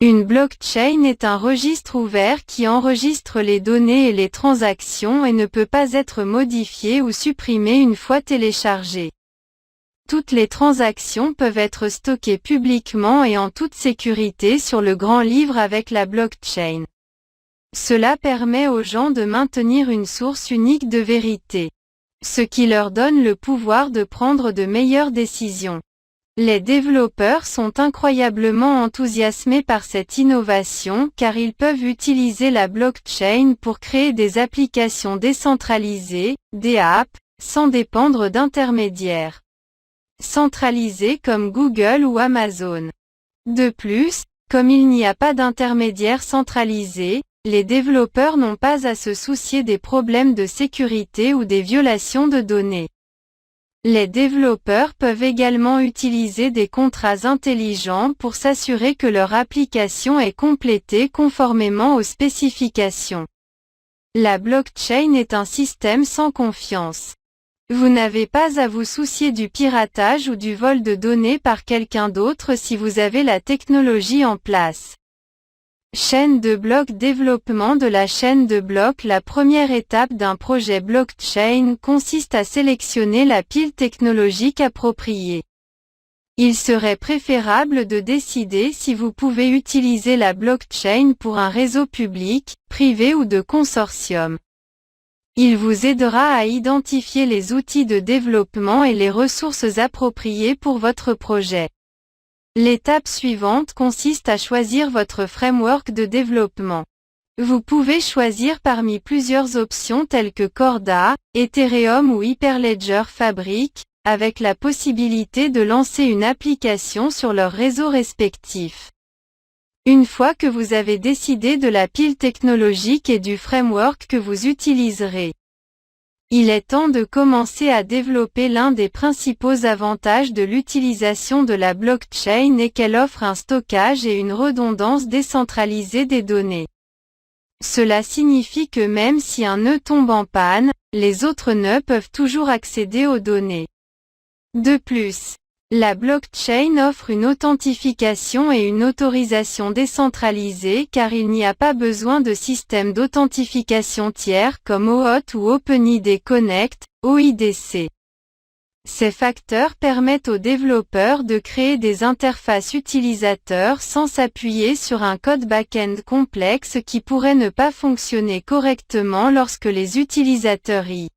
Une blockchain est un registre ouvert qui enregistre les données et les transactions et ne peut pas être modifié ou supprimé une fois téléchargé. Toutes les transactions peuvent être stockées publiquement et en toute sécurité sur le grand livre avec la blockchain. Cela permet aux gens de maintenir une source unique de vérité, ce qui leur donne le pouvoir de prendre de meilleures décisions. Les développeurs sont incroyablement enthousiasmés par cette innovation car ils peuvent utiliser la blockchain pour créer des applications décentralisées, des apps, sans dépendre d'intermédiaires centralisés comme Google ou Amazon. De plus, comme il n'y a pas d'intermédiaire centralisé, les développeurs n'ont pas à se soucier des problèmes de sécurité ou des violations de données. Les développeurs peuvent également utiliser des contrats intelligents pour s'assurer que leur application est complétée conformément aux spécifications. La blockchain est un système sans confiance. Vous n'avez pas à vous soucier du piratage ou du vol de données par quelqu'un d'autre si vous avez la technologie en place. Chaîne de blocs. Développement de la chaîne de blocs. La première étape d'un projet blockchain consiste à sélectionner la pile technologique appropriée. Il serait préférable de décider si vous pouvez utiliser la blockchain pour un réseau public, privé ou de consortium. Il vous aidera à identifier les outils de développement et les ressources appropriées pour votre projet. L'étape suivante consiste à choisir votre framework de développement. Vous pouvez choisir parmi plusieurs options telles que Corda, Ethereum ou Hyperledger Fabric, avec la possibilité de lancer une application sur leur réseau respectif. Une fois que vous avez décidé de la pile technologique et du framework que vous utiliserez, il est temps de commencer à développer. L'un des principaux avantages de l'utilisation de la blockchain est qu'elle offre un stockage et une redondance décentralisée des données. Cela signifie que même si un nœud tombe en panne, les autres nœuds peuvent toujours accéder aux données. De plus, la blockchain offre une authentification et une autorisation décentralisée car il n'y a pas besoin de système d'authentification tiers comme OAuth ou OpenID Connect, OIDC. Ces facteurs permettent aux développeurs de créer des interfaces utilisateurs sans s'appuyer sur un code back-end complexe qui pourrait ne pas fonctionner correctement lorsque les utilisateurs y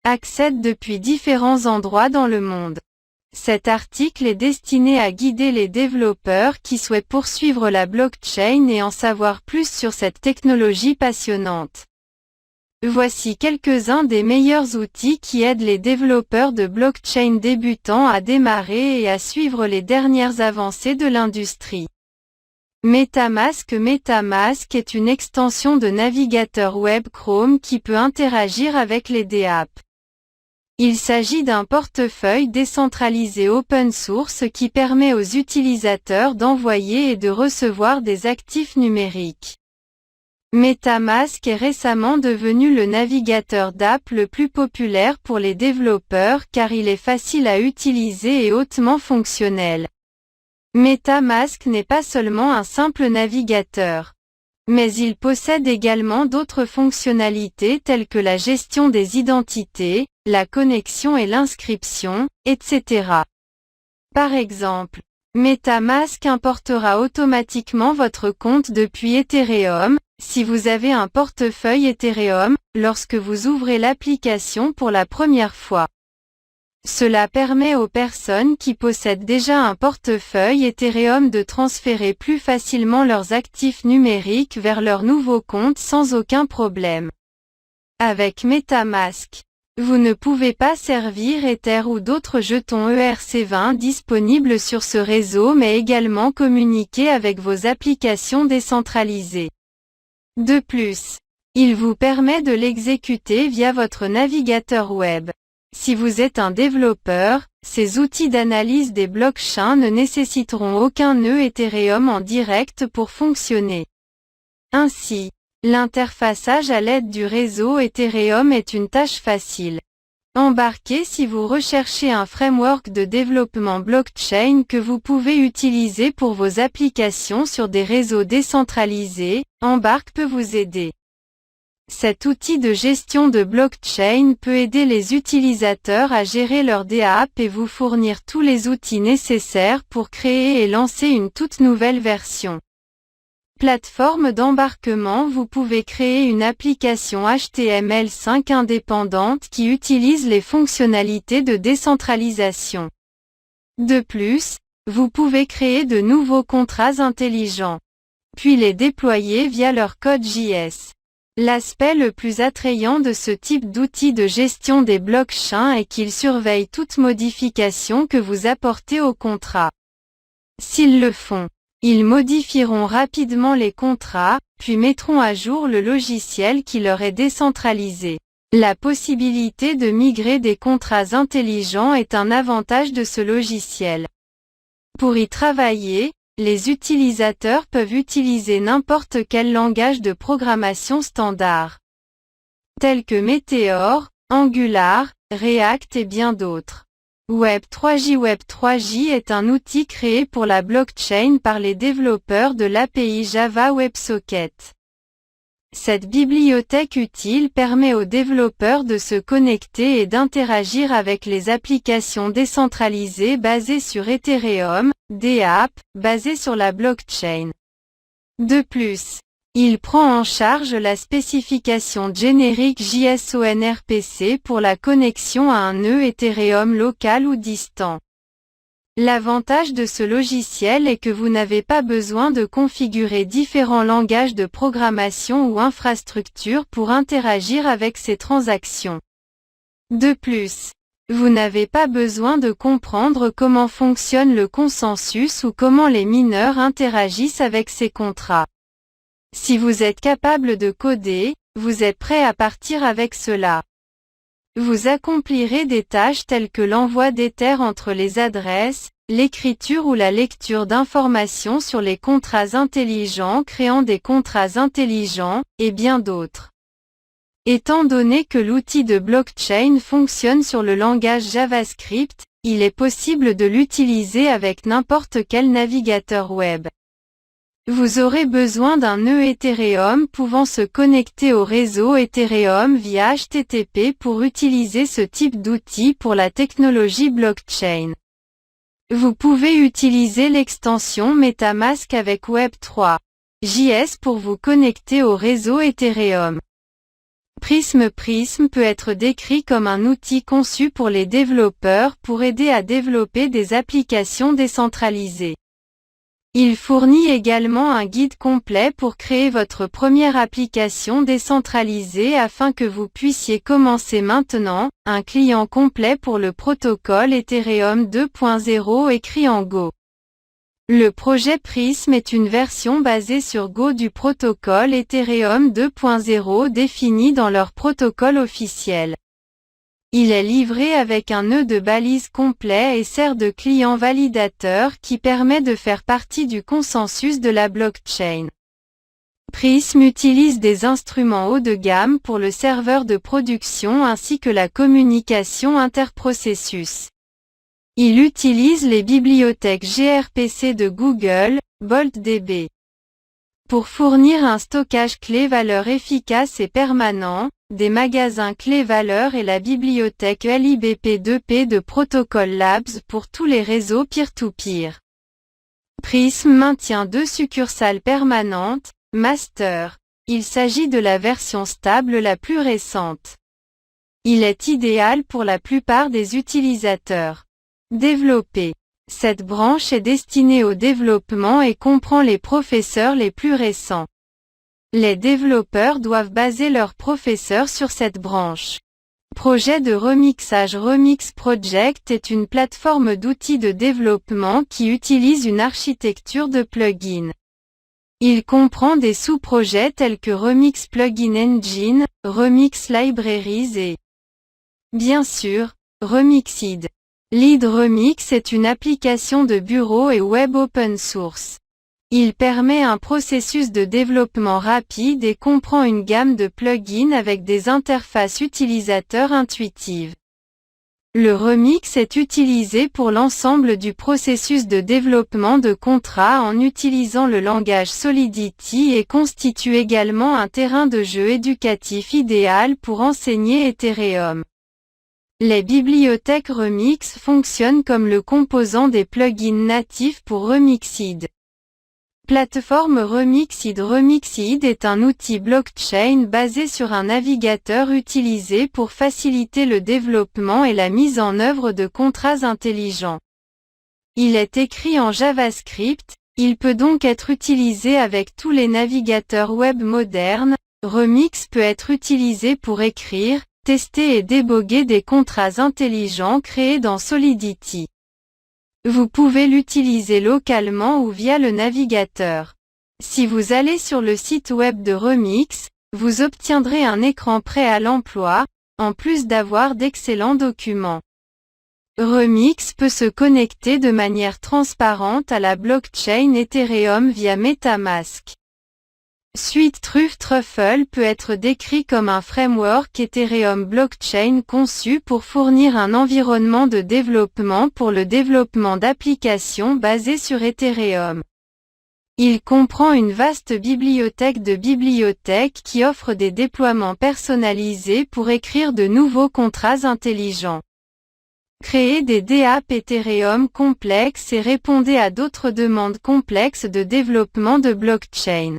accèdent depuis différents endroits dans le monde. Cet article est destiné à guider les développeurs qui souhaitent poursuivre la blockchain et en savoir plus sur cette technologie passionnante. Voici quelques-uns des meilleurs outils qui aident les développeurs de blockchain débutants à démarrer et à suivre les dernières avancées de l'industrie. MetaMask. MetaMask est une extension de navigateur web Chrome qui peut interagir avec les DApps. Il s'agit d'un portefeuille décentralisé open source qui permet aux utilisateurs d'envoyer et de recevoir des actifs numériques. MetaMask est récemment devenu le navigateur d'app le plus populaire pour les développeurs car il est facile à utiliser et hautement fonctionnel. MetaMask n'est pas seulement un simple navigateur, mais il possède également d'autres fonctionnalités telles que la gestion des identités, la connexion et l'inscription, etc. Par exemple, MetaMask importera automatiquement votre compte depuis Ethereum, si vous avez un portefeuille Ethereum, lorsque vous ouvrez l'application pour la première fois. Cela permet aux personnes qui possèdent déjà un portefeuille Ethereum de transférer plus facilement leurs actifs numériques vers leur nouveau compte sans aucun problème. Avec MetaMask, vous ne pouvez pas servir Ether ou d'autres jetons ERC20 disponibles sur ce réseau mais également communiquer avec vos applications décentralisées. De plus, il vous permet de l'exécuter via votre navigateur web. Si vous êtes un développeur, ces outils d'analyse des blockchains ne nécessiteront aucun nœud Ethereum en direct pour fonctionner. Ainsi, l'interfaçage à l'aide du réseau Ethereum est une tâche facile. Embarquez si vous recherchez un framework de développement blockchain que vous pouvez utiliser pour vos applications sur des réseaux décentralisés, Embark peut vous aider. Cet outil de gestion de blockchain peut aider les utilisateurs à gérer leur DApp et vous fournir tous les outils nécessaires pour créer et lancer une toute nouvelle version. Plateforme d'embarquement. Vous pouvez créer une application HTML5 indépendante qui utilise les fonctionnalités de décentralisation. De plus, vous pouvez créer de nouveaux contrats intelligents, puis les déployer via leur code JS. L'aspect le plus attrayant de ce type d'outil de gestion des blockchains est qu'il surveille toute modification que vous apportez au contrat. S'ils le font, ils modifieront rapidement les contrats, puis mettront à jour le logiciel qui leur est décentralisé. La possibilité de migrer des contrats intelligents est un avantage de ce logiciel. Pour y travailler, les utilisateurs peuvent utiliser n'importe quel langage de programmation standard, tels que Meteor, Angular, React et bien d'autres. Web3j Web3j est un outil créé pour la blockchain par les développeurs de l'API Java WebSocket. Cette bibliothèque utile permet aux développeurs de se connecter et d'interagir avec les applications décentralisées basées sur Ethereum, DApp, basées sur la blockchain. De plus, il prend en charge la spécification générique JSON-RPC pour la connexion à un nœud Ethereum local ou distant. L'avantage de ce logiciel est que vous n'avez pas besoin de configurer différents langages de programmation ou infrastructures pour interagir avec ces transactions. De plus, vous n'avez pas besoin de comprendre comment fonctionne le consensus ou comment les mineurs interagissent avec ces contrats. Si vous êtes capable de coder, vous êtes prêt à partir avec cela. Vous accomplirez des tâches telles que l'envoi d'Ether entre les adresses, l'écriture ou la lecture d'informations sur les contrats intelligents créant des contrats intelligents, et bien d'autres. Étant donné que l'outil de blockchain fonctionne sur le langage JavaScript, il est possible de l'utiliser avec n'importe quel navigateur web. Vous aurez besoin d'un nœud Ethereum pouvant se connecter au réseau Ethereum via HTTP pour utiliser ce type d'outil pour la technologie blockchain. Vous pouvez utiliser l'extension MetaMask avec Web3.js pour vous connecter au réseau Ethereum. Prism peut être décrit comme un outil conçu pour les développeurs pour aider à développer des applications décentralisées. Il fournit également un guide complet pour créer votre première application décentralisée afin que vous puissiez commencer maintenant, un client complet pour le protocole Ethereum 2.0 écrit en Go. Le projet Prism est une version basée sur Go du protocole Ethereum 2.0 défini dans leur protocole officiel. Il est livré avec un nœud de balise complet et sert de client validateur qui permet de faire partie du consensus de la blockchain. Prism utilise des instruments haut de gamme pour le serveur de production ainsi que la communication interprocessus. Il utilise les bibliothèques gRPC de Google, BoltDB. Pour fournir un stockage clé-valeur efficace et permanent, des magasins clé-valeur et la bibliothèque LIBP2P de Protocol Labs pour tous les réseaux peer-to-peer. Prism maintient 2 succursales permanentes, master. Il s'agit de la version stable la plus récente. Il est idéal pour la plupart des utilisateurs. Développé. Cette branche est destinée au développement et comprend les professeurs les plus récents. Les développeurs doivent baser leurs professeurs sur cette branche. Projet de remixage. Remix Project est une plateforme d'outils de développement qui utilise une architecture de plugins. Il comprend des sous-projets tels que Remix Plugin Engine, Remix Libraries et, bien sûr, Remixid. Lead Remix est une application de bureau et web open source. Il permet un processus de développement rapide et comprend une gamme de plugins avec des interfaces utilisateurs intuitives. Le remix est utilisé pour l'ensemble du processus de développement de contrats en utilisant le langage Solidity et constitue également un terrain de jeu éducatif idéal pour enseigner Ethereum. Les bibliothèques Remix fonctionnent comme le composant des plugins natifs pour Remixid. Plateforme Remixid. Remixid est un outil blockchain basé sur un navigateur utilisé pour faciliter le développement et la mise en œuvre de contrats intelligents. Il est écrit en JavaScript, il peut donc être utilisé avec tous les navigateurs web modernes. Remix peut être utilisé pour écrire, tester et déboguer des contrats intelligents créés dans Solidity. Vous pouvez l'utiliser localement ou via le navigateur. Si vous allez sur le site web de Remix, vous obtiendrez un écran prêt à l'emploi, en plus d'avoir d'excellents documents. Remix peut se connecter de manière transparente à la blockchain Ethereum via MetaMask. Suite Truffle peut être décrit comme un framework Ethereum blockchain conçu pour fournir un environnement de développement pour le développement d'applications basées sur Ethereum. Il comprend une vaste bibliothèque de bibliothèques qui offre des déploiements personnalisés pour écrire de nouveaux contrats intelligents. Créer des dApps Ethereum complexes et répondez à d'autres demandes complexes de développement de blockchain.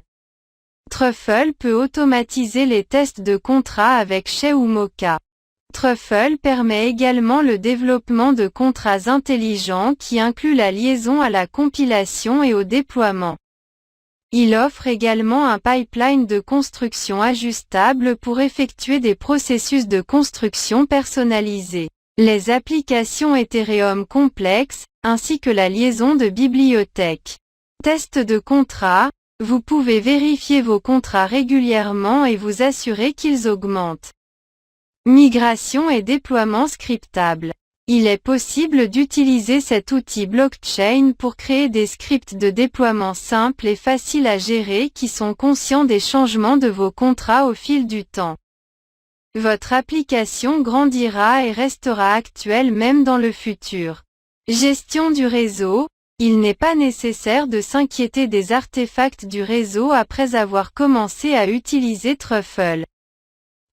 Truffle peut automatiser les tests de contrats avec Shell ou Mocha. Truffle permet également le développement de contrats intelligents qui inclut la liaison à la compilation et au déploiement. Il offre également un pipeline de construction ajustable pour effectuer des processus de construction personnalisés. Les applications Ethereum complexes, ainsi que la liaison de bibliothèques. Test de contrat. Vous pouvez vérifier vos contrats régulièrement et vous assurer qu'ils augmentent. Migration et déploiement scriptable. Il est possible d'utiliser cet outil blockchain pour créer des scripts de déploiement simples et faciles à gérer qui sont conscients des changements de vos contrats au fil du temps. Votre application grandira et restera actuelle même dans le futur. Gestion du réseau. Il n'est pas nécessaire de s'inquiéter des artefacts du réseau après avoir commencé à utiliser Truffle.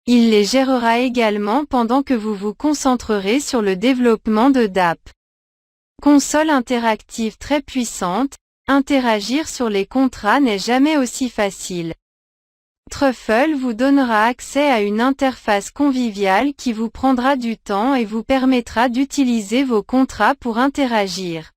Il les gérera également pendant que vous vous concentrerez sur le développement de dApp. Console interactive très puissante, interagir sur les contrats n'est jamais aussi facile. Truffle vous donnera accès à une interface conviviale qui vous prendra du temps et vous permettra d'utiliser vos contrats pour interagir.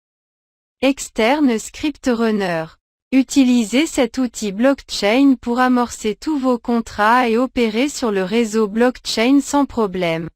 Externe Script Runner. Utilisez cet outil blockchain pour amorcer tous vos contrats et opérer sur le réseau blockchain sans problème.